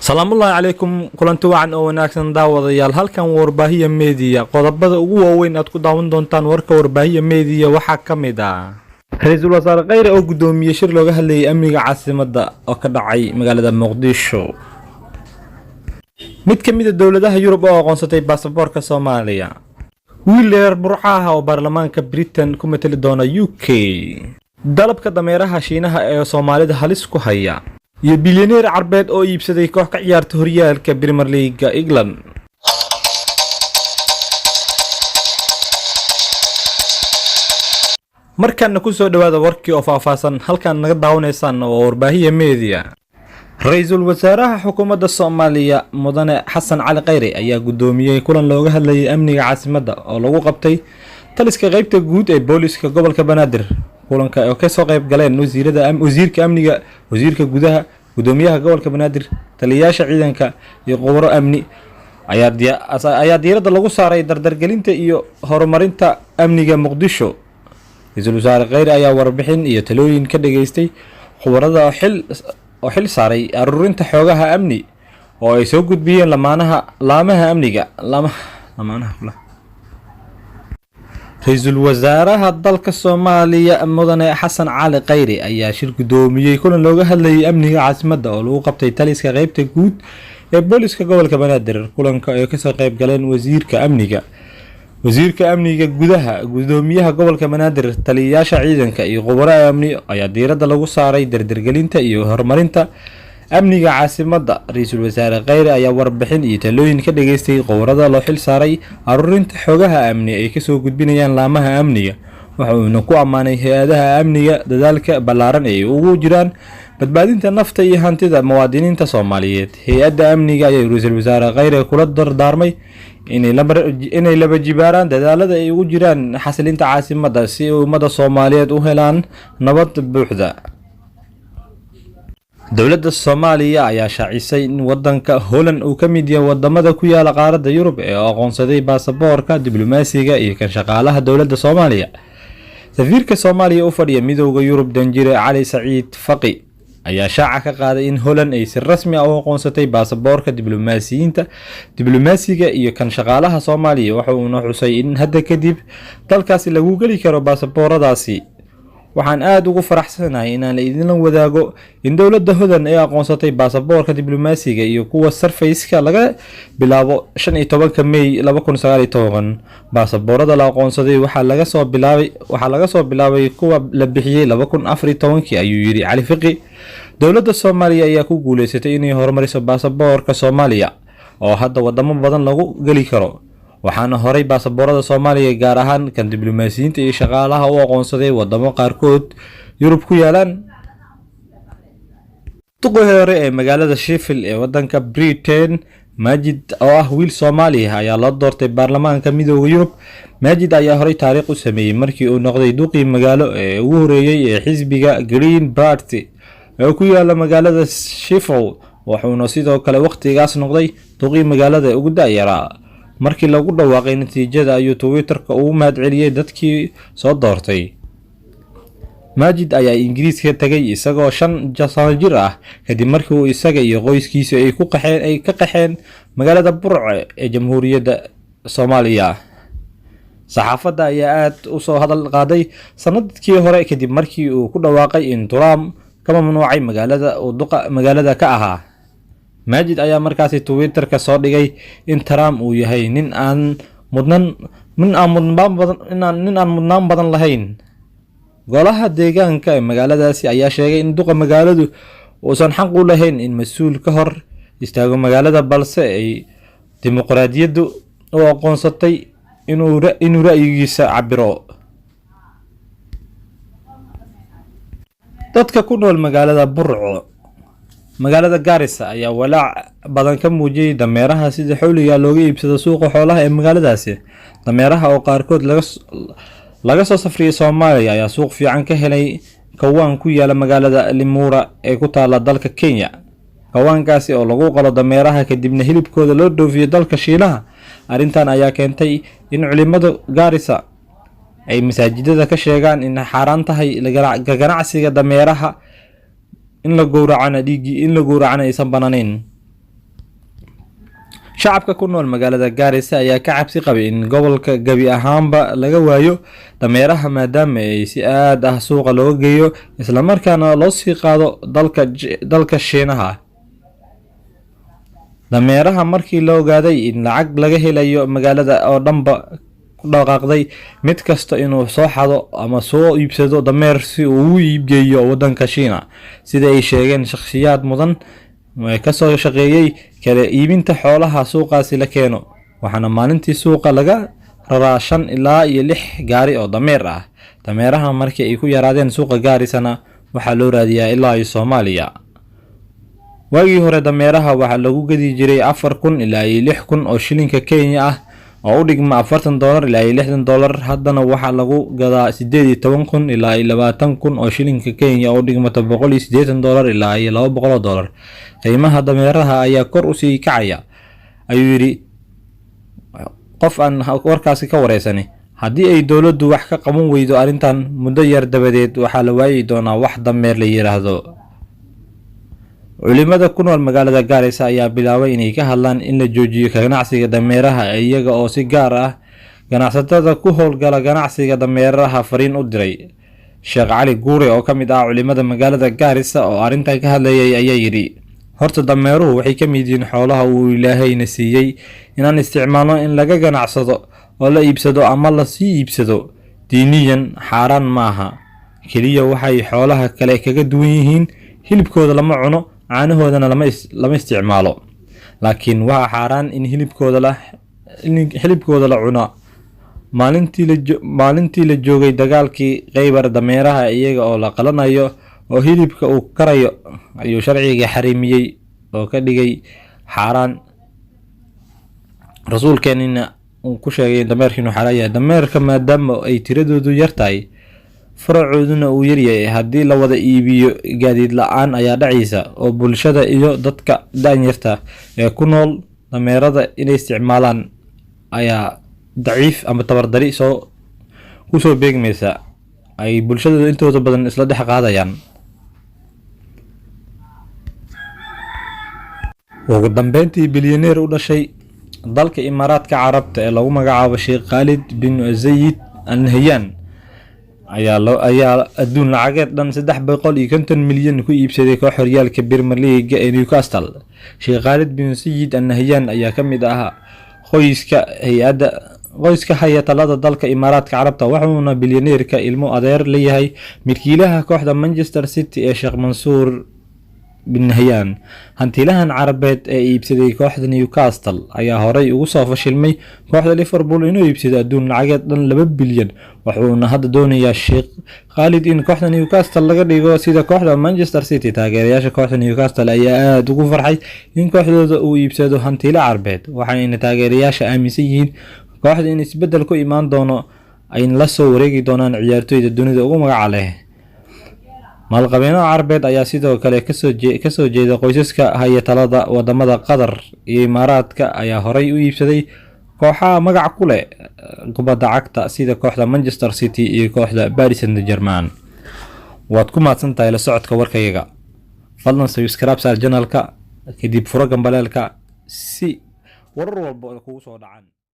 salaamullaahi calaykum kulanti wacan oo wanaagsan daawadayaal halkan warbaahiya meediya qodobada ugu waaweyn aad ku daawan doontaan warka warbaahiya meediya waxaa ka mid ah ra-iisul wasaare kheyre oo gudoomiyey shir looga hadlayay amniga caasimadda oo ka dhacay magaalada muqdisho. mid ka mid ah dowladaha Yurub oo aqoonsatay baasaboorka Soomaaliya. wiil reer Burcaha oo baarlamaanka Britain ku matali doona UK. dalabka dameeraha Shiinaha ee Soomaalida halis ku haya iyo bilyaneer Carbeed oo iibsaday koox ka ciyaarta horyaalka Premier League England. markaan ku soo dhawaada warkii oo faahfaahsan halkan naga daawanaysaan oo warbaahiya media. ra-iisul wasaaraha xukuumadda Soomaaliya mudane Xasan Cali Kheyre ayaa gudoomiyey kulan looga hadlayay amniga caasimadda oo lagu qabtay taliska qaybta guud ee booliska gobolka Banaadir. kulanka oo ka soo qayb galeen wasiirka amniga, wasiirka gudaha, gudoomiyaha gobolka Banaadir, taliyayaasha ciidanka iyo khubaro amni ayaa diiradda lagu saaray dardargelinta iyo horumarinta amniga Muqdisho. ra-iisul wasaare Kheyre ayaa warbixin iyo talooyin ka dhageystay khubarada oo xil saaray aruurinta xogaha amni oo ay soo gudbiyeen laamaha amniga. ra-iisul wasaaraha dalka Soomaaliya mudane Xasan Cali Kheyre ayaa shir gudoomiyey kulan looga hadlayay amniga caasimadda oo lagu qabtay taliska qaybta guud ee booliska gobolka Banaadir. kulanka ay ka soo qayb galeen wasiirka amniga gudaha, gudoomiyaha gobolka Banaadir, taliyayaasha ciidanka iyo khubaro amni ayaa diiradda lagu saaray dardargelinta iyo horumarinta amniga caasimadda. ra-iisul wasaare Kheyre ayaa warbixin iyo talooyin ka dhageystay khubarada loo xil saaray aruurinta xogaha amni ay ka soo gudbinayaan laamaha amniga. waxa uuna ku ammaanay hay-adaha amniga dadaalka ballaaran ay ugu jiraan badbaadinta nafta iyo hantida muwaadiniinta Soomaaliyeed. hay-adda amniga ayaa ra-iisul wasaare Kheyre kula dardaarmay inay laba jibaaraan dadaalada ay ugu jiraan xasilinta caasimadda si ummada Soomaaliyeed u helaan nabad buuxda. dowladda Soomaaliya ayaa shaacisay in wadanka Holland uu ka mid yahay wadamada ku yaala qaaradda Yurub ee aqoonsaday baasaboorka diblomaasiga iyo kan shaqaalaha dowladda Soomaaliya. safiirka Soomaaliya u fadhiya midowga Yurub Danjire Cali Saciid Faqi ayaa shaaca ka qaaday in Holland ay si rasmi ah u aqoonsatay baasaboorka diblomaasiga iyo kan shaqaalaha Soomaaliya. waxa uu xusay in hadda kadib dalkaasi lagu geli karo baasabooradaasi. waxaan aad ugu faraxsanahay inaan idinla wadaago in dowladda Holland ay aqoonsatay baasaboorka diblomaasiga iyo kuwa sarfayska laga bilaabo 15 May 2019. baasaboorada la aqoonsaday waxaa laga soo bilaabay kuwa la bixiyay 2014 ayuu yiri Cali Faqi. dowladda Soomaaliya ayaa ku guuleysatay inay horumariso baasaboorka Soomaaliya oo hadda wadamo badan lagu geli karo. waxaana horay baasaboorada Soomaaliya gaar ahaan kan diblomaasiyiinta iyo shaqaalaha u aqoonsaday wadamo qaarkood Yurub ku yaalaan. duqii hore ee magaalada Sheffield ee wadanka Britain Majid oo ah wiil Soomaali ah ayaa loo doortay baarlamaanka midowga Yurub. Majid ayaa horay taariikh u sameeyay markii uu noqday duqii magaalo ee ugu horeeyay ee xisbiga Green Party ee ku yaala magaalada Sheffield. wuxuuna sidoo kale waqtigaas noqday duqii magaalada ugu da'yara. markii lagu dhawaaqay natiijada ayuu Twitter-ka ugu mahadceliyay dadkii soo doortay. Majid ayaa Ingiriiska tagay isagoo 5 sano jir ah kadib markii uu isaga iyo qoyskiisa ay ka qaxeen magaalada Burco ee Jamhuuriyadda Soomaaliya. saxaafadda ayaa aad u soo hadal qaaday sanadkii hore kadib markii uu ku dhawaaqay in Trump ka mamnuucay magaalada ka ahaa. Majid ayaa markaasi Twitter-ka soo dhigay in Trump uu yahay nin aan mudnaan badan lahayn. golaha deegaanka ee magaaladaasi ayaa sheegay in duqa magaaladu uusan xaq u lahayn in mas'uul ka hor istaago magaalada, balse ay dimuqraadiyaddu u aqoonsatay inuu ra'yigiisa cabiro. dadka ku nool magaalada Burco, magaalada Garissa ayaa walaac badan ka muujiyay dameeraha sida xawliga looga iibsado suuqa xoolaha ee magaaladaasi. dameeraha oo qaarkood laga soo safriyay Soomaaliya ayaa suuq fiican ka helay kawaan ku yaala magaalada Limuru ee ku taala dalka Kenya. kawaankaasi oo lagu qalo dameeraha kadibna hilibkooda loo dhoofiyo dalka Shiinaha. arrintan ayaa keentay in culimada Garissa ay masaajidada ka sheegaan in xaraan tahay ganacsiga dameeraha in la gowracana aysan banaanayn. shacabka ku nool magaalada Gaarisa ayaa ka cabsi qabay in gobolka gabi ahaanba laga waayo dameeraha maadaama ay si aad ah suuqa looga geeyo isla markaana loo sii qaado dalka Shiinaha. dameeraha markii la ogaaday in lacag laga helayo magaalada oo dhanba ku dhaqaaqday mid kasta inuu soo xado ama soo iibsado dameer si uu u iibgeeyo wadanka Shiina, sida ay sheegeen shakhsiyaad mudan ka soo shaqeeyay kala iibinta xoolaha suuqaasi la keeno. waxaana maalintii suuqa laga raraa 5 ilaa 6 gaari oo dameer ah. dameeraha markii ay ku yaraadeen suuqa Gaarisana waxaa loo raadiyaa ilaa Soomaaliya. waagii hore dameeraha waxaa lagu gadi jiray 4,000 ilaa 6,000 oo shilinka Kenya ah oo u dhigma $40 ilaa $60. haddana waxaa lagu gadaa 18,000 ilaa 20,000 oo shilinka Kenya oo u dhigma $180 ilaa $200. qiimaha dameeraha ayaa kor u sii kacaya, ayuu yiri qof aan warkaasi ka wareysanay. haddii ay dowladdu wax ka qaban weydo arrintan muddo yar dabadeed waxaa la waayi doonaa wax dameer la yiraahdo. culimada ku nool magaalada Gaarisa ayaa bilaabay inay ka hadlaan in la joojiyo ganacsiga dameeraha iyaga oo si gaar ah ganacsatada ku howlgala ganacsiga dameeraha fariin u diray. Sheekh Cali Guure oo kamid ah culimada magaalada Gaarisa oo arrintan ka hadlayay ayaa yiri horta dameeruhu waxay ka mid yihiin xoolaha uu Ilaahayna siiyay inaan isticmaalno in laga ganacsado oo la iibsado ama la sii iibsado. diiniyan xaaraan maaha, kaliya waxay xoolaha kale kaga duwan yihiin hilibkooda lama cuno, caanahoodana lama isticmaalo. laakiin waxa xaaraan in hilibkooda la cuno. maalintii la joogay dagaalkii Khaybar dameeraha iyaga oo la qalanayo oo hilibka uu karayo ayuu sharciga xarimiyay oo ka dhigay xaaraan. rasuulkeenina uu ku sheegay dameerka inuu xaaraan yahay. dameerka maadaama ay tiradoodu yartahay faracooduna uu yaryahay, haddii la wada iibiyo gaadiid la'aan ayaa dhacaysa oo bulshada iyo dadka danyarta ee ku nool dameerada inay isticmaalaan ayaa daciif ama tabardari kusoo beegmaysa ay bulshada intooda badan isla dhex qaadayaan. ugu dambeyntii bilyaneer u dhashay dalka Imaaraadka Carabta ee lagu magacaabo Sheikh Khalid bin Zayed Al Nahyan ayaa adduun lacageed dhan 350 milyan ku iibsaday koox horyaalka Premier League ee Newcastle. Sheikh Khalid bin Zayed Al Nahyan ayaa kamid ah qoyska haya talada dalka Imaaraadka Carabta, wuxuuna bilyaneerka ilmo adeer leeyahay milkiilaha kooxda Manchester City ee Sheikh Mansour bin Nahyan. hantilahan carabeed ee iibsaday kooxda Newcastle ayaa horey ugu soo fashilmay kooxda Liverpool inuu iibsado adduun lacageed dhan 2 bilyan. wuxuuna hadda doonayaa Sheikh Khalid in kooxda Newcastle laga dhigo sida kooxda Manchester City. taageerayaasha kooxda Newcastle ayaa aad ugu farxay in kooxdooda uu iibsado hantila carabeed, waxayna taageerayaasha aaminsan yihiin kooxda in isbedel ku imaan doono ay la soo wareegi doonaan ciyaartoyda dunida ugu magaca leh. maalqabeeno carabeed ayaa sidoo kale kasoo jeeda qoysaska haya talada wadamada Qatar iyo Imaaraadka ayaa horey u iibsaday kooxaha magac ku leh kubadda cagta sida kooxda Manchester City iyo kooxda Paris Saint-Germain. waad ku mahadsantahay la socodka warkayaga. fadlan subscribe channelka kadib furo gambaleelka si warar walba kugu soo dhacaan.